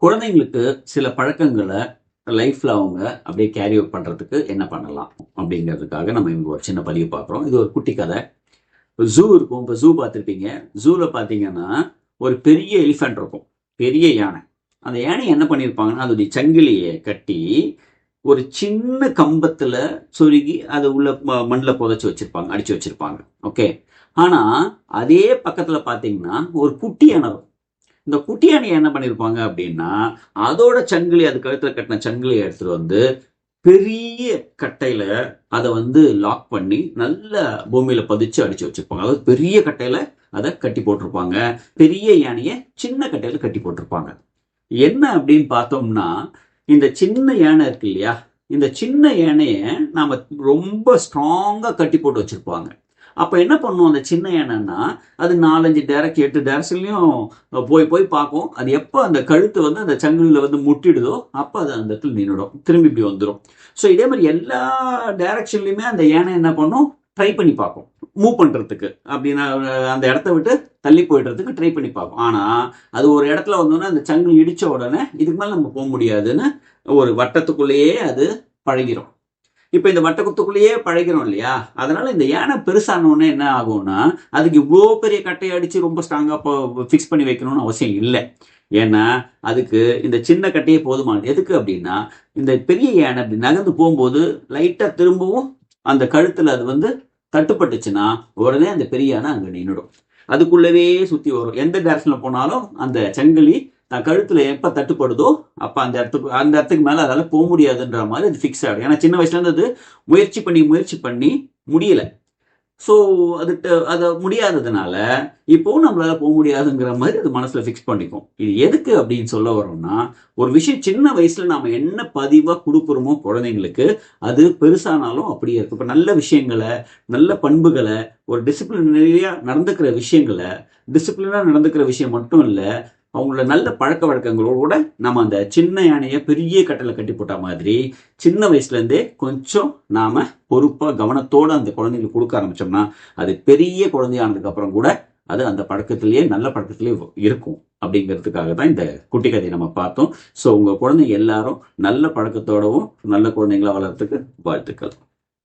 குழந்தைங்களுக்கு சில பழக்கங்களை லைஃப்ல அவங்க அப்படியே கேரி அவுட் பண்றதுக்கு என்ன பண்ணலாம் அப்படிங்கிறதுக்காக நம்ம இங்க ஒரு சின்ன பதிவு பார்க்குறோம். இது ஒரு குட்டி கதை. ஜூ இருக்கும். இப்போ ஜூ பார்த்துருப்பீங்க. ஜூல பார்த்தீங்கன்னா ஒரு பெரிய எலிஃபென்ட் இருக்கும், பெரிய யானை. அந்த யானை என்ன பண்ணியிருப்பாங்கன்னா அதோடைய சங்கிலியை கட்டி ஒரு சின்ன கம்பத்துல சொருகி அதை உள்ள மண்ணில் புதைச்சி வச்சிருப்பாங்க, அடிச்சு வச்சிருப்பாங்க. ஓகே. ஆனா அதே பக்கத்துல பார்த்தீங்கன்னா ஒரு குட்டி யானை. இந்த குட்டி யானையை என்ன பண்ணியிருப்பாங்க அப்படின்னா அதோட சங்கிலி, அது கழுத்துல கட்டின சங்கிலியை எடுத்துட்டு வந்து பெரிய கட்டையில அதை வந்து லாக் பண்ணி நல்ல பூமியில பதிச்சு அடிச்சு வச்சிருப்பாங்க. அதாவது பெரிய கட்டையில அதை கட்டி போட்டிருப்பாங்க, பெரிய யானையை சின்ன கட்டையில கட்டி போட்டிருப்பாங்க. என்ன அப்படின்னு பார்த்தோம்னா இந்த சின்ன யானை இருக்கு இல்லையா, இந்த சின்ன யானையை நாம ரொம்ப ஸ்ட்ராங்கா கட்டி போட்டு வச்சிருப்பாங்க. அப்ப என்ன பண்ணும் அந்த சின்ன யானைன்னா அது 4-5 டைரக்ட் 8 டைரக்ஷன்லயும் போய் போய் பார்க்கும். அது எப்போ அந்த கழுத்து வந்து அந்த சங்கிலில வந்து முட்டிடுதோ அப்போ அது அந்த இடத்துல நின்றுடும், திரும்பி இப்படி வந்துடும். ஸோ இதே மாதிரி எல்லா டைரக்ஷன்லயுமே அந்த யானை என்ன பண்ணும், ட்ரை பண்ணி பார்க்கும் மூவ் பண்றதுக்கு. அப்படின்னா அந்த இடத்த விட்டு தள்ளி போயிடுறதுக்கு ட்ரை பண்ணி பார்க்கும். ஆனா அது ஒரு இடத்துல வந்தோன்னா அந்த சங்கிலி இடிச்ச உடனே இதுக்கு மேல நம்ம போக முடியாதுன்னு ஒரு வட்டத்துக்குள்ளேயே அது பழகிரும். இப்ப இந்த வட்டத்துக்குள்ளேயே பழகிறோம் இல்லையா, அதனால இந்த யானை பெருசானோடனே என்ன ஆகும்னா அதுக்கு இவ்வளோ பெரிய கட்டையை அடிச்சு ரொம்ப ஸ்ட்ராங்கா ஃபிக்ஸ் பண்ணி வைக்கணும்னு அவசியம் இல்லை. ஏன்னா அதுக்கு இந்த சின்ன கட்டையே போதுமானது. எதுக்கு அப்படின்னா இந்த பெரிய யானை அப்படி நகர்ந்து போகும்போது லைட்டா திரும்பவும் அந்த கழுத்துல அது வந்து தட்டுப்பட்டுச்சுன்னா உடனே அந்த பெரிய யானை அங்க நின்றுடும். அதுக்குள்ளவே சுத்தி வரும். எந்த டைரக்ஷன்ல போனாலும் அந்த சங்கிலி நான் கழுத்துல எப்ப தட்டுப்படுதோ அப்ப அந்த இடத்துக்கு மேல அதால போக முடியாதுன்ற மாதிரி அது ஃபிக்ஸ் ஆகிடும். ஏன்னா சின்ன வயசுல இருந்து அது முயற்சி பண்ணி முடியல. ஸோ அது முடியாததுனால இப்போவும் நம்மளால போக முடியாதுங்கிற மாதிரி அது மனசுல ஃபிக்ஸ் பண்ணிக்கும். இது எதுக்கு அப்படின்னு சொல்ல வரோம்னா, ஒரு விஷயம் சின்ன வயசுல நாம என்ன பதிவா கொடுக்குறோமோ குழந்தைங்களுக்கு அது பெருசானாலும் அப்படியே இருக்கு. இப்ப நல்ல விஷயங்களை, நல்ல பண்புகளை, ஒரு டிசிப்ளினரியா நடந்துக்கிற விஷயங்களை, டிசிப்ளினா நடந்துக்கிற விஷயம் மட்டும் இல்லை, அவங்களோட நல்ல பழக்க வழக்கங்களோட நம்ம அந்த சின்ன யானையை பெரிய கட்டளை கட்டி போட்ட மாதிரி சின்ன வயசுல இருந்தே கொஞ்சம் நாம பொறுப்பா கவனத்தோட அந்த குழந்தைங்களுக்கு கொடுக்க ஆரம்பிச்சோம்னா அது பெரிய குழந்தையானதுக்கு அப்புறம் கூட அது அந்த பழக்கத்திலேயே நல்ல பழக்கத்திலேயே இருக்கும். அப்படிங்கிறதுக்காக தான் இந்த குட்டி கதையை நம்ம பார்த்தோம். ஸோ உங்க குழந்தைங்க எல்லாரும் நல்ல பழக்கத்தோடவும் நல்ல குழந்தைங்களா வளர்றதுக்கு வாழ்த்துக்கள்.